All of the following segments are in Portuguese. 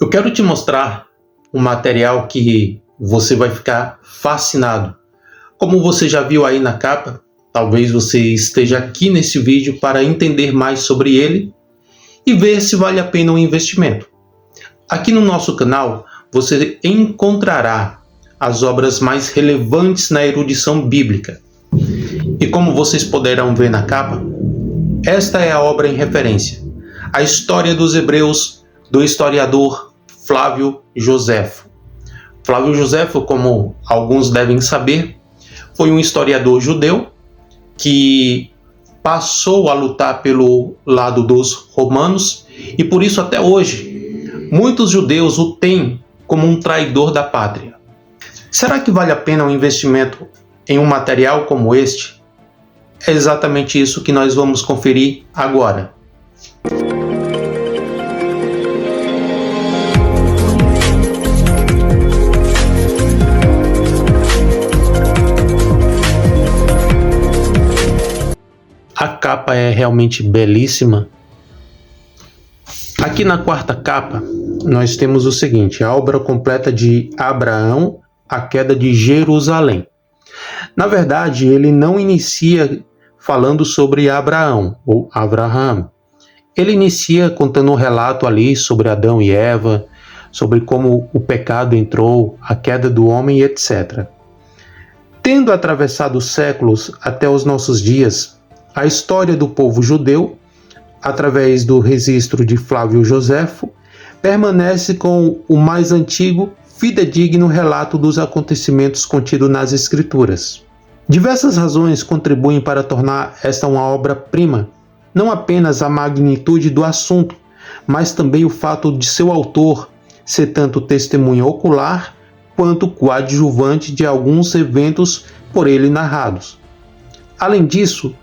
Eu quero te mostrar um material que você vai ficar fascinado. Como você já viu aí na capa, talvez você esteja aqui nesse vídeo para entender mais sobre ele e ver se vale a pena o investimento. Aqui no nosso canal você encontrará as obras mais relevantes na erudição bíblica. E como vocês poderão ver na capa, esta é a obra em referência, a História dos Hebreus, do historiador Flávio Joséfo. Flávio Joséfo, como alguns devem saber, foi um historiador judeu que passou a lutar pelo lado dos romanos e por isso até hoje muitos judeus o têm como um traidor da pátria. Será que vale a pena um investimento em um material como este? É exatamente isso que nós vamos conferir agora. A capa é realmente belíssima. Aqui na quarta capa, nós temos o seguinte: a obra completa de Abraão, a queda de Jerusalém. Na verdade, ele não inicia falando sobre Abraão, ou Abraham. Ele inicia contando um relato ali sobre Adão e Eva, sobre como o pecado entrou, a queda do homem, etc. Tendo atravessado os séculos até os nossos dias, a história do povo judeu, através do registro de Flávio Joséfo, permanece com o mais antigo, fidedigno relato dos acontecimentos contido nas Escrituras. Diversas razões contribuem para tornar esta uma obra-prima, não apenas a magnitude do assunto, mas também o fato de seu autor ser tanto testemunha ocular quanto coadjuvante de alguns eventos por ele narrados. Além disso,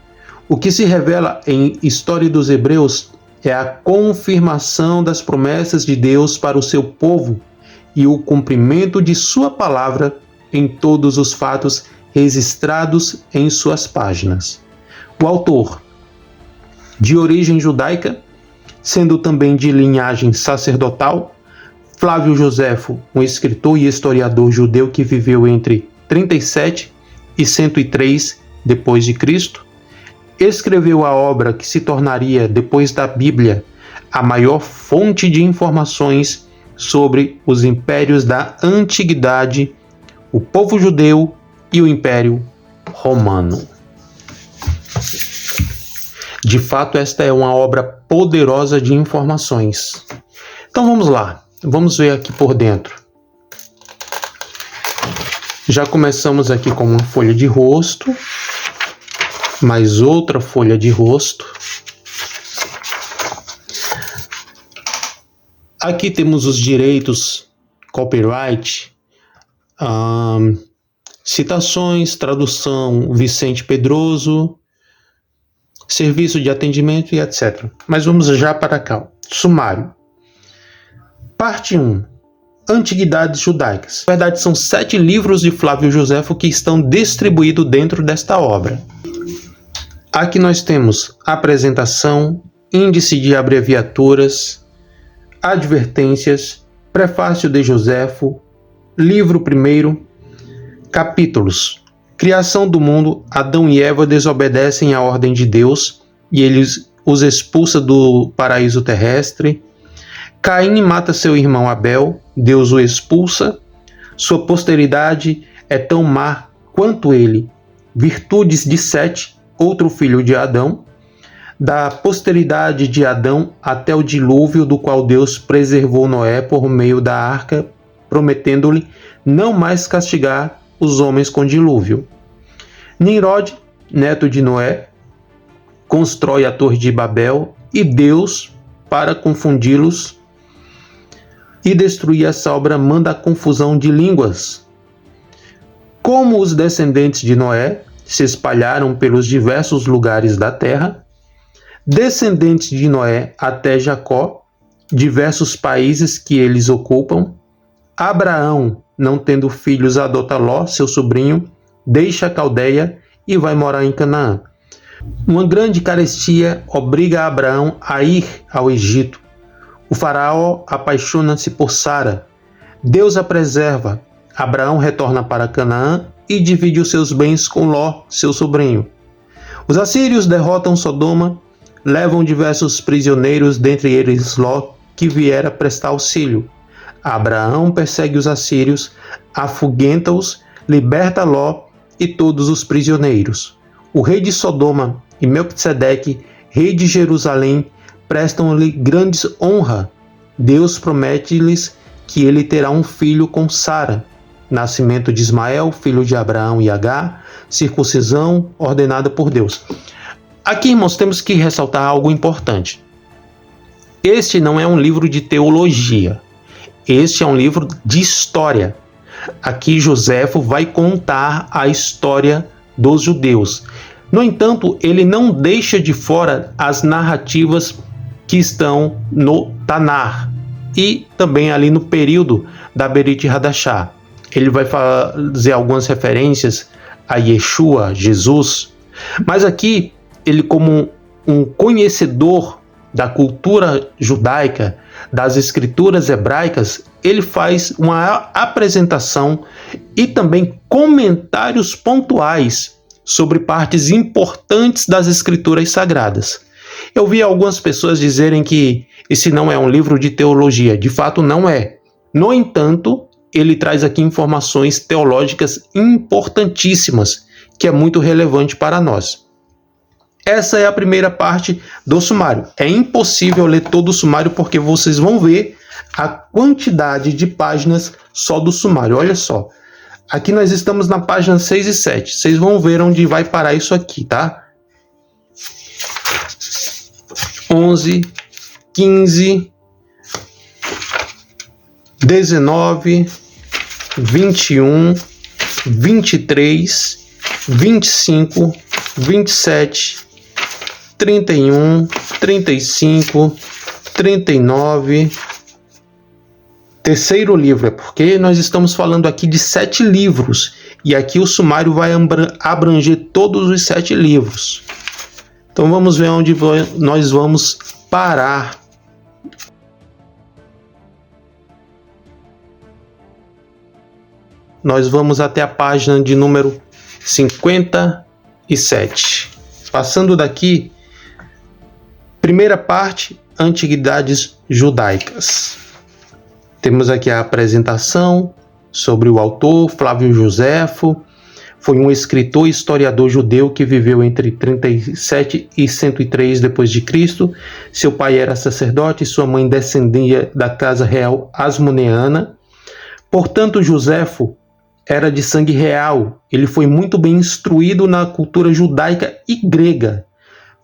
o que se revela em História dos Hebreus é a confirmação das promessas de Deus para o seu povo e o cumprimento de sua palavra em todos os fatos registrados em suas páginas. O autor, de origem judaica, sendo também de linhagem sacerdotal, Flávio Joséfo, um escritor e historiador judeu que viveu entre 37 e 103 depois de Cristo, escreveu a obra que se tornaria, depois da Bíblia, a maior fonte de informações sobre os impérios da antiguidade, o povo judeu e o Império Romano. De fato, esta é uma obra poderosa de informações. Então vamos lá, vamos ver aqui por dentro. Já começamos aqui com uma folha de rosto, mais outra folha de rosto. Aqui temos os direitos, copyright, citações, tradução Vicente Pedroso, serviço de atendimento e etc. Mas vamos já para cá. Sumário. Parte 1. Antiguidades judaicas. Na verdade, são 7 livros de Flávio Joséfo que estão distribuídos dentro desta obra. Aqui nós temos apresentação, índice de abreviaturas, advertências, prefácio de Joséfo, livro 1, capítulos. Criação do mundo, Adão e Eva desobedecem à ordem de Deus e ele os expulsa do paraíso terrestre. Caim mata seu irmão Abel, Deus o expulsa. Sua posteridade é tão má quanto ele. Virtudes de Sete, outro filho de Adão. Da posteridade de Adão até o dilúvio, do qual Deus preservou Noé por meio da arca, prometendo-lhe não mais castigar os homens com dilúvio. Nimrod, neto de Noé, constrói a Torre de Babel e Deus, para confundi-los e destruir essa obra, manda a confusão de línguas. Como os descendentes de Noé se espalharam pelos diversos lugares da terra, descendentes de Noé até Jacó, diversos países que eles ocupam, Abraão, não tendo filhos, adota Ló, seu sobrinho, deixa a Caldeia e vai morar em Canaã. Uma grande carestia obriga Abraão a ir ao Egito. O faraó apaixona-se por Sara. Deus a preserva. Abraão retorna para Canaã e divide os seus bens com Ló, seu sobrinho. Os assírios derrotam Sodoma, levam diversos prisioneiros, dentre eles Ló, que viera prestar auxílio. Abraão persegue os assírios, afugenta-os, liberta Ló e todos os prisioneiros. O rei de Sodoma e Melquisedeque, rei de Jerusalém, prestam-lhe grandes honra. Deus promete-lhes que ele terá um filho com Sara. Nascimento de Ismael, filho de Abraão e Agar, circuncisão ordenada por Deus. Aqui, irmãos, temos que ressaltar algo importante. Este não é um livro de teologia. Este é um livro de história. Aqui Joséfo vai contar a história dos judeus. No entanto, ele não deixa de fora as narrativas que estão no Tanar e também ali no período da Berit Hadashah. Ele vai fazer algumas referências a Yeshua, Jesus, mas aqui ele, como um conhecedor da cultura judaica, das escrituras hebraicas, ele faz uma apresentação e também comentários pontuais sobre partes importantes das escrituras sagradas. Eu vi algumas pessoas dizerem que esse não é um livro de teologia. De fato, não é. No entanto, ele traz aqui informações teológicas importantíssimas, que é muito relevante para nós. Essa é a primeira parte do sumário. É impossível ler todo o sumário porque vocês vão ver a quantidade de páginas só do sumário. Olha só. Aqui nós estamos na página 6 e 7. Vocês vão ver onde vai parar isso aqui, tá? 11, 15, 19, 21, 23, 25, 27, 31, 35, 39. Terceiro livro, é porque nós estamos falando aqui de 7 livros. E aqui o sumário vai abranger todos os 7 livros. Então vamos ver onde nós vamos parar. Nós vamos até a página de número 57. Passando daqui, primeira parte, Antiguidades Judaicas. Temos aqui a apresentação sobre o autor, Flávio Joséfo. Foi um escritor e historiador judeu que viveu entre 37 e 103 d.C. Seu pai era sacerdote e sua mãe descendia da casa real asmoneana. Portanto, Joséfo era de sangue real. Ele foi muito bem instruído na cultura judaica e grega.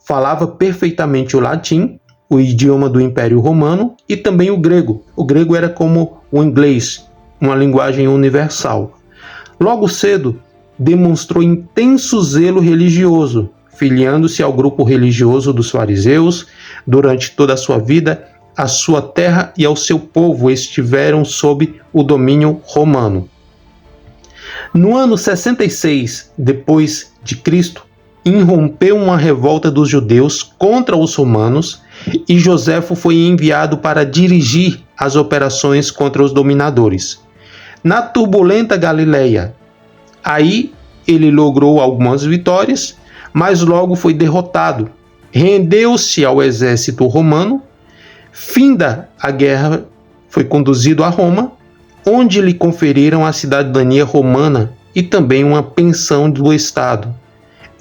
Falava perfeitamente o latim, o idioma do Império Romano, e também o grego. O grego era como o inglês, uma linguagem universal. Logo cedo, demonstrou intenso zelo religioso, filiando-se ao grupo religioso dos fariseus. Durante toda a sua vida, a sua terra e ao seu povo estiveram sob o domínio romano. No ano 66 depois de Cristo, irrompeu uma revolta dos judeus contra os romanos e Joséfo foi enviado para dirigir as operações contra os dominadores. Na turbulenta Galileia, aí ele logrou algumas vitórias, mas logo foi derrotado. Rendeu-se ao exército romano. Finda a guerra, foi conduzido a Roma, onde lhe conferiram a cidadania romana e também uma pensão do Estado.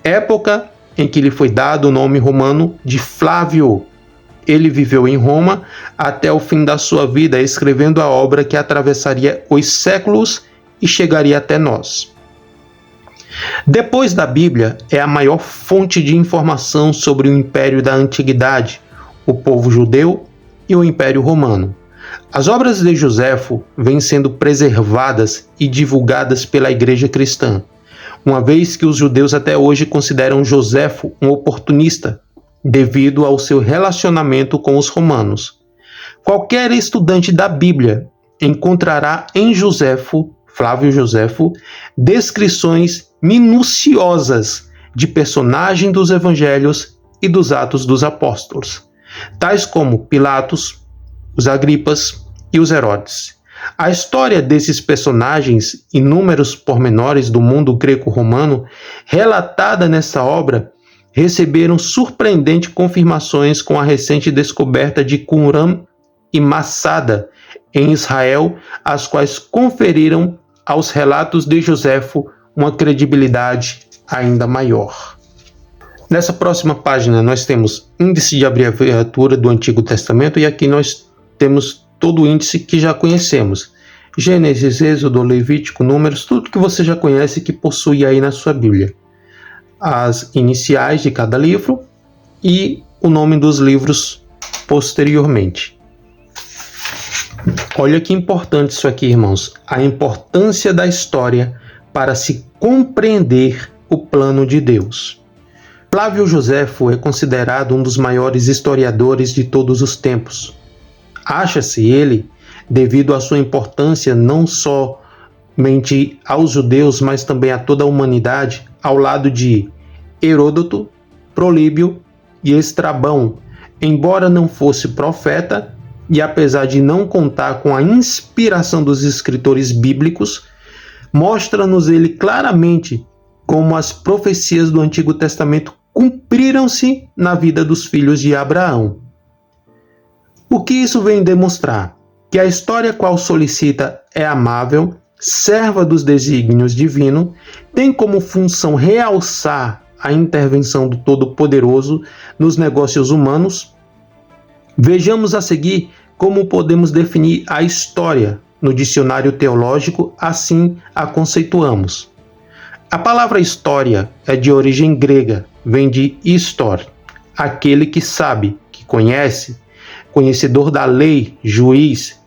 Época em que lhe foi dado o nome romano de Flávio. Ele viveu em Roma até o fim da sua vida, escrevendo a obra que atravessaria os séculos e chegaria até nós. Depois da Bíblia, é a maior fonte de informação sobre o Império da Antiguidade, o povo judeu e o Império Romano. As obras de Joséfo vêm sendo preservadas e divulgadas pela Igreja Cristã, uma vez que os judeus até hoje consideram Joséfo um oportunista, devido ao seu relacionamento com os romanos. Qualquer estudante da Bíblia encontrará em Joséfo, Flávio Joséfo, descrições minuciosas de personagens dos evangelhos e dos Atos dos Apóstolos, tais como Pilatos, os Agripas e os Herodes. A história desses personagens, inúmeros pormenores do mundo greco-romano, relatada nesta obra, receberam surpreendentes confirmações com a recente descoberta de Qumran e Massada, em Israel, as quais conferiram aos relatos de Joséfo uma credibilidade ainda maior. Nessa próxima página nós temos índice de abreviatura do Antigo Testamento e aqui nós temos todo o índice que já conhecemos. Gênesis, Êxodo, Levítico, Números, tudo que você já conhece que possui aí na sua Bíblia. As iniciais de cada livro e o nome dos livros posteriormente. Olha que importante isso aqui, irmãos. A importância da história para se compreender o plano de Deus. Flávio Joséfo é considerado um dos maiores historiadores de todos os tempos. Acha-se ele, devido à sua importância não somente aos judeus, mas também a toda a humanidade, ao lado de Heródoto, Políbio e Estrabão, embora não fosse profeta, e apesar de não contar com a inspiração dos escritores bíblicos, mostra-nos ele claramente como as profecias do Antigo Testamento cumpriram-se na vida dos filhos de Abraão. O que isso vem demonstrar? Que a história qual solicita é amável, serva dos desígnios divinos, tem como função realçar a intervenção do Todo-Poderoso nos negócios humanos. Vejamos a seguir como podemos definir a história no dicionário teológico, assim a conceituamos. A palavra história é de origem grega, vem de histor, aquele que sabe, que conhece, conhecedor da lei, juiz.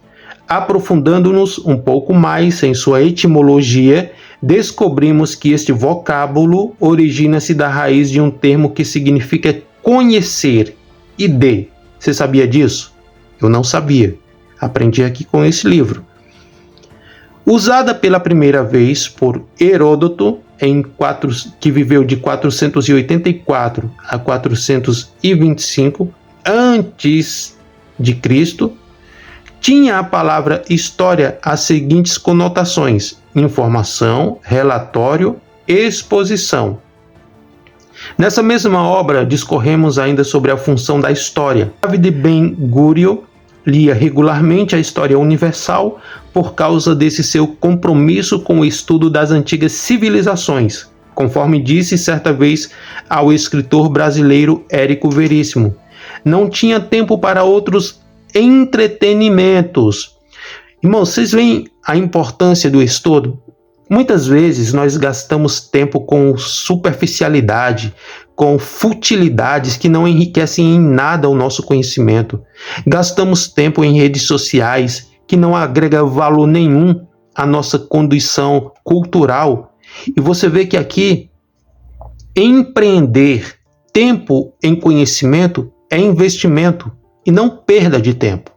Aprofundando-nos um pouco mais em sua etimologia, descobrimos que este vocábulo origina-se da raiz de um termo que significa conhecer, ide. Você sabia disso? Eu não sabia. Aprendi aqui com esse livro. Usada pela primeira vez por Heródoto, que viveu de 484 a 425 antes de Cristo, tinha a palavra história as seguintes conotações: informação, relatório, exposição. Nessa mesma obra, discorremos ainda sobre a função da história. David Ben-Gurion lia regularmente a história universal por causa desse seu compromisso com o estudo das antigas civilizações, conforme disse certa vez ao escritor brasileiro Érico Veríssimo. Não tinha tempo para outros entretenimentos. Irmãos, vocês veem a importância do estudo? Muitas vezes nós gastamos tempo com superficialidade, com futilidades que não enriquecem em nada o nosso conhecimento. Gastamos tempo em redes sociais que não agrega valor nenhum à nossa condição cultural. E você vê que aqui, empreender tempo em conhecimento é investimento e não perda de tempo.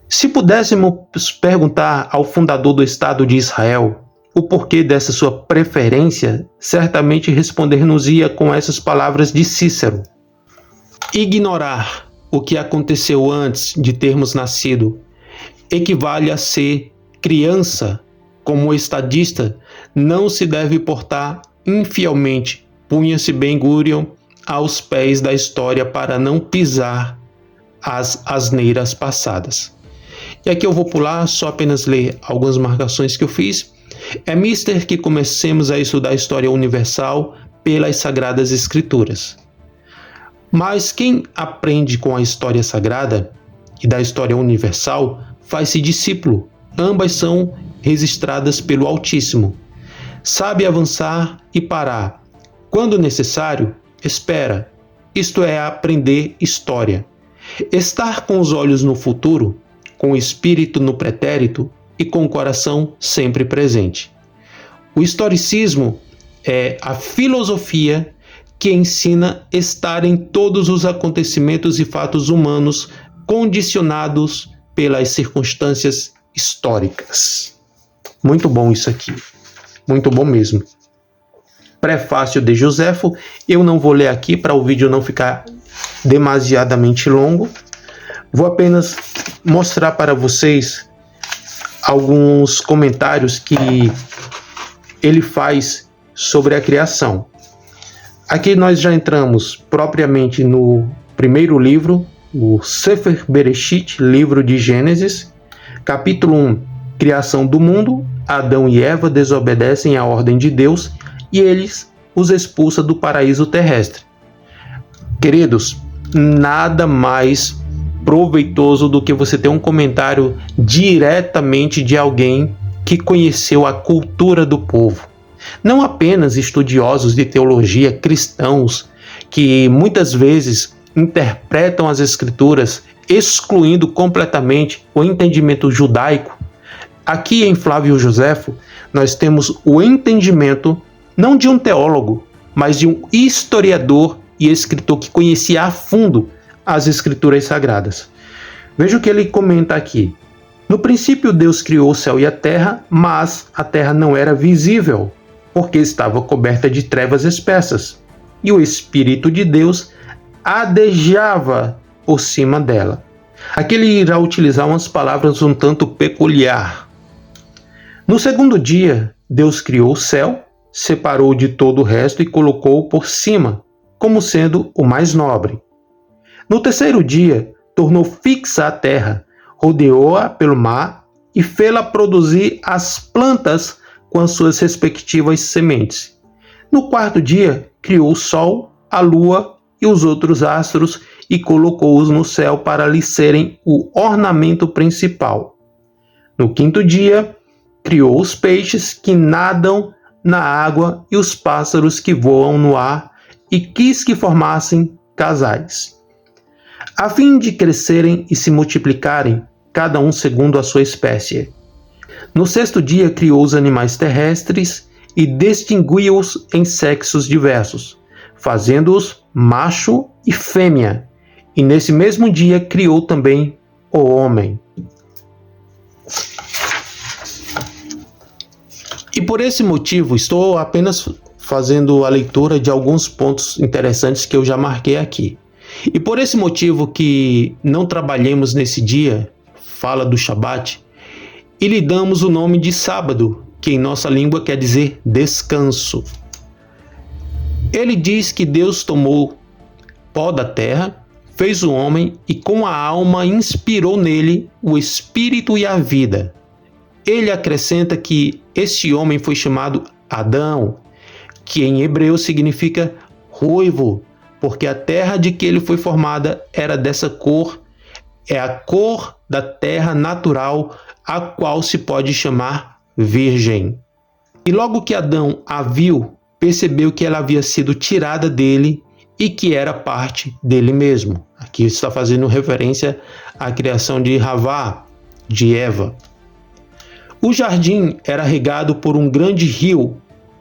Se pudéssemos perguntar ao fundador do Estado de Israel o porquê dessa sua preferência, certamente responder-nos-ia com essas palavras de Cícero: ignorar o que aconteceu antes de termos nascido equivale a ser criança. Como estadista, não se deve portar infielmente. Punha-se Ben-Gurion aos pés da história para não pisar as asneiras passadas. E aqui eu vou pular, só apenas ler algumas marcações que eu fiz. É mister que comecemos a estudar a história universal pelas Sagradas Escrituras. Mas quem aprende com a história sagrada e da história universal faz-se discípulo. Ambas são registradas pelo Altíssimo. Sabe avançar e parar. Quando necessário, espera. Isto é aprender história. Estar com os olhos no futuro, com o espírito no pretérito e com o coração sempre presente. O historicismo é a filosofia que ensina estar em todos os acontecimentos e fatos humanos condicionados pelas circunstâncias históricas. Muito bom isso aqui. Muito bom mesmo. Prefácio de Joséfo. Eu não vou ler aqui para o vídeo não ficar demasiadamente longo. Vou apenas mostrar para vocês alguns comentários que ele faz sobre a criação. Aqui nós já entramos propriamente no primeiro livro, o Sefer Bereshit, livro de Gênesis, capítulo 1, criação do mundo. Adão e Eva desobedecem à ordem de Deus e eles os expulsa do paraíso terrestre. Queridos, nada mais proveitoso do que você ter um comentário diretamente de alguém que conheceu a cultura do povo. Não apenas estudiosos de teologia cristãos, que muitas vezes interpretam as escrituras excluindo completamente o entendimento judaico. Aqui em Flávio Joséfo, nós temos o entendimento não de um teólogo, mas de um historiador e escritor que conhecia a fundo as escrituras sagradas. Veja o que ele comenta aqui. No princípio Deus criou o céu e a terra, mas a terra não era visível, porque estava coberta de trevas espessas, e o Espírito de Deus adejava por cima dela. Aqui ele irá utilizar umas palavras um tanto peculiar. No segundo dia, Deus criou o céu, separou de todo o resto e colocou-o por cima, como sendo o mais nobre. No terceiro dia, tornou fixa a terra, rodeou-a pelo mar e fê-la produzir as plantas com as suas respectivas sementes. No quarto dia, criou o sol, a lua e os outros astros e colocou-os no céu para lhes serem o ornamento principal. No quinto dia, criou os peixes que nadam na água e os pássaros que voam no ar e quis que formassem casais, a fim de crescerem e se multiplicarem, cada um segundo a sua espécie. No sexto dia criou os animais terrestres e distinguiu-os em sexos diversos, fazendo-os macho e fêmea. E nesse mesmo dia criou também o homem. E por esse motivo estou apenas fazendo a leitura de alguns pontos interessantes que eu já marquei aqui. E por esse motivo que não trabalhemos nesse dia, fala do Shabat, e lhe damos o nome de sábado, que em nossa língua quer dizer descanso. Ele diz que Deus tomou pó da terra, fez o homem e com a alma inspirou nele o espírito e a vida. Ele acrescenta que esse homem foi chamado Adão, que em hebreu significa ruivo, porque a terra de que ele foi formada era dessa cor, é a cor da terra natural, a qual se pode chamar virgem. E logo que Adão a viu, percebeu que ela havia sido tirada dele e que era parte dele mesmo. Aqui está fazendo referência à criação de Havá, de Eva. O jardim era regado por um grande rio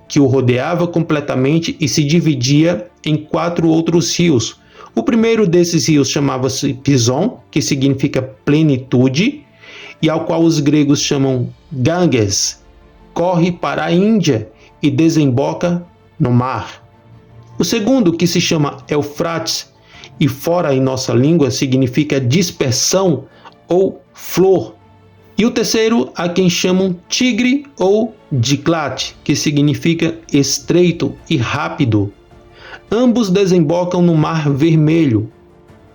que o rodeava completamente e se dividia em 4 outros rios. O primeiro desses rios chamava-se Pison, que significa plenitude, e ao qual os gregos chamam Ganges, corre para a Índia e desemboca no mar. O segundo, que se chama Eufrates, e fora em nossa língua significa dispersão ou flor. E o terceiro, a quem chamam Tigre ou Diclate, que significa estreito e rápido. Ambos desembocam no Mar Vermelho.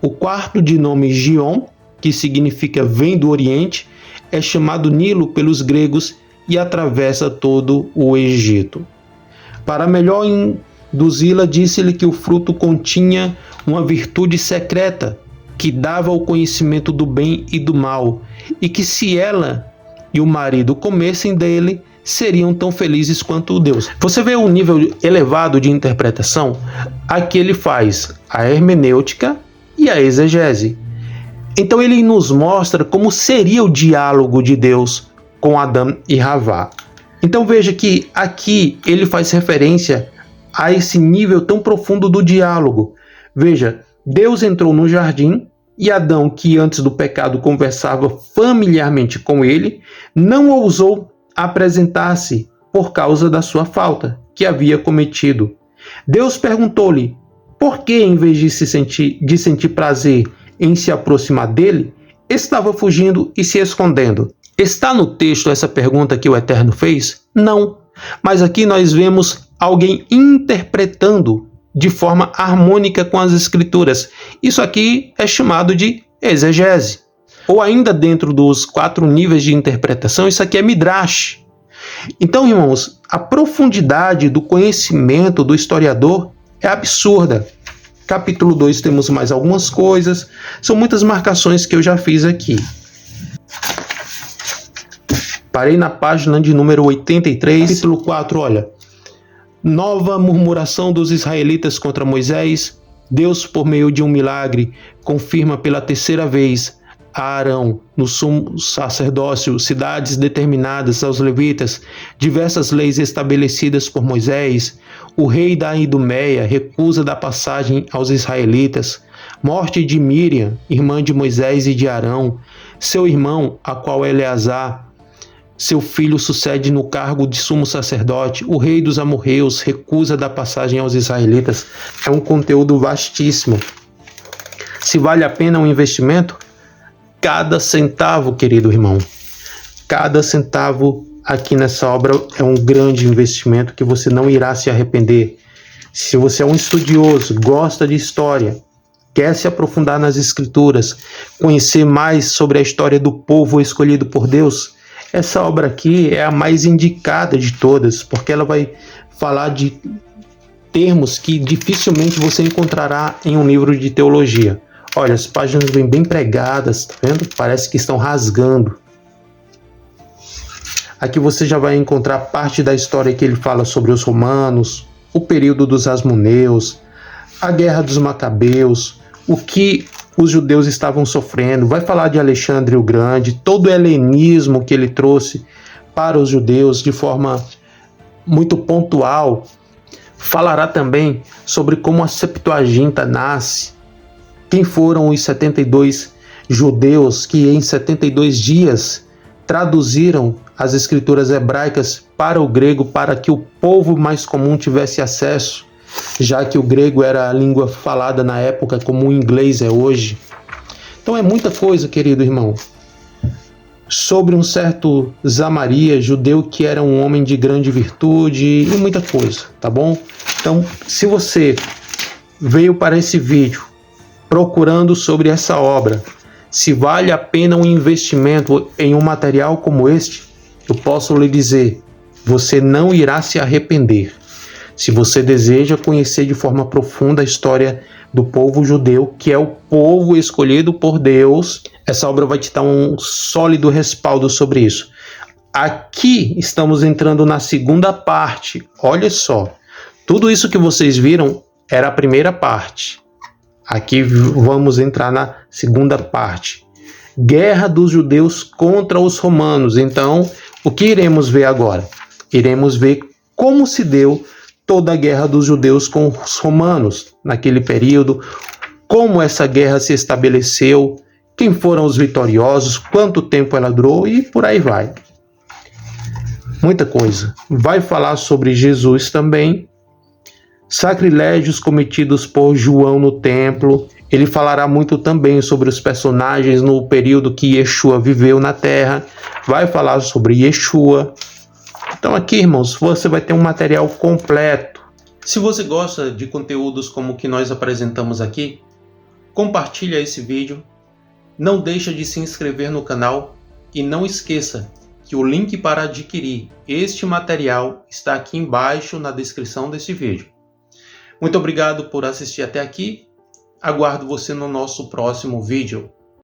O quarto, de nome Gion, que significa vem do Oriente, é chamado Nilo pelos gregos e atravessa todo o Egito. Para melhor induzi-la, disse-lhe que o fruto continha uma virtude secreta, que dava o conhecimento do bem e do mal, e que se ela e o marido comessem dele, seriam tão felizes quanto Deus. Você vê um nível elevado de interpretação? Aqui ele faz a hermenêutica e a exegese. Então ele nos mostra como seria o diálogo de Deus com Adão e Havá. Então veja que aqui ele faz referência a esse nível tão profundo do diálogo. Veja, Deus entrou no jardim e Adão, que antes do pecado conversava familiarmente com ele, não ousou apresentar-se por causa da sua falta que havia cometido. Deus perguntou-lhe: por que, em vez de sentir prazer em se aproximar dele, estava fugindo e se escondendo. Está no texto essa pergunta que o Eterno fez? Não. Mas aqui nós vemos alguém interpretando de forma harmônica com as Escrituras. Isso aqui é chamado de exegese. Ou ainda dentro dos 4 níveis de interpretação, isso aqui é midrash. Então, irmãos, a profundidade do conhecimento do historiador é absurda. Capítulo 2 temos mais algumas coisas. São muitas marcações que eu já fiz aqui. Parei na página de número 83, capítulo 4, olha. Nova murmuração dos israelitas contra Moisés. Deus, por meio de um milagre, confirma pela 3ª vez a Arão, no sumo sacerdócio, cidades determinadas aos levitas, diversas leis estabelecidas por Moisés. O rei da Idumeia recusa da passagem aos israelitas. Morte de Míriam, irmã de Moisés e de Arão. Seu irmão, a qual Eleazar, seu filho, sucede no cargo de sumo sacerdote. O rei dos amorreus recusa da passagem aos israelitas. É um conteúdo vastíssimo. Se vale a pena um investimento? Cada centavo, querido irmão, cada centavo aqui nessa obra é um grande investimento que você não irá se arrepender. Se você é um estudioso, gosta de história, quer se aprofundar nas Escrituras, conhecer mais sobre a história do povo escolhido por Deus, essa obra aqui é a mais indicada de todas, porque ela vai falar de termos que dificilmente você encontrará em um livro de teologia. Olha, as páginas vêm bem pregadas, tá vendo? Parece que estão rasgando. Aqui você já vai encontrar parte da história que ele fala sobre os romanos, o período dos Asmoneus, a guerra dos Macabeus, o que os judeus estavam sofrendo. Vai falar de Alexandre o Grande, todo o helenismo que ele trouxe para os judeus de forma muito pontual. Falará também sobre como a Septuaginta nasce. Quem foram os 72 judeus que em 72 dias traduziram as escrituras hebraicas para o grego para que o povo mais comum tivesse acesso, já que o grego era a língua falada na época como o inglês é hoje. Então é muita coisa, querido irmão. Sobre um certo Zamaria, judeu que era um homem de grande virtude e muita coisa, tá bom? Então, se você veio para esse vídeo procurando sobre essa obra, se vale a pena um investimento em um material como este, eu posso lhe dizer, você não irá se arrepender. Se você deseja conhecer de forma profunda a história do povo judeu, que é o povo escolhido por Deus, essa obra vai te dar um sólido respaldo sobre isso. Aqui estamos entrando na segunda parte. Olha só, tudo isso que vocês viram era a primeira parte. Aqui vamos entrar na segunda parte. Guerra dos judeus contra os romanos. Então, o que iremos ver agora? Iremos ver como se deu toda a guerra dos judeus com os romanos naquele período, como essa guerra se estabeleceu, quem foram os vitoriosos, quanto tempo ela durou e por aí vai. Muita coisa. Vai falar sobre Jesus também, sacrilégios cometidos por João no templo. Ele falará muito também sobre os personagens no período que Yeshua viveu na terra. Vai falar sobre Yeshua. Então aqui, irmãos, você vai ter um material completo. Se você gosta de conteúdos como o que nós apresentamos aqui, compartilha esse vídeo. Não deixa de se inscrever no canal e não esqueça que o link para adquirir este material está aqui embaixo na descrição desse vídeo. Muito obrigado por assistir até aqui. Aguardo você no nosso próximo vídeo.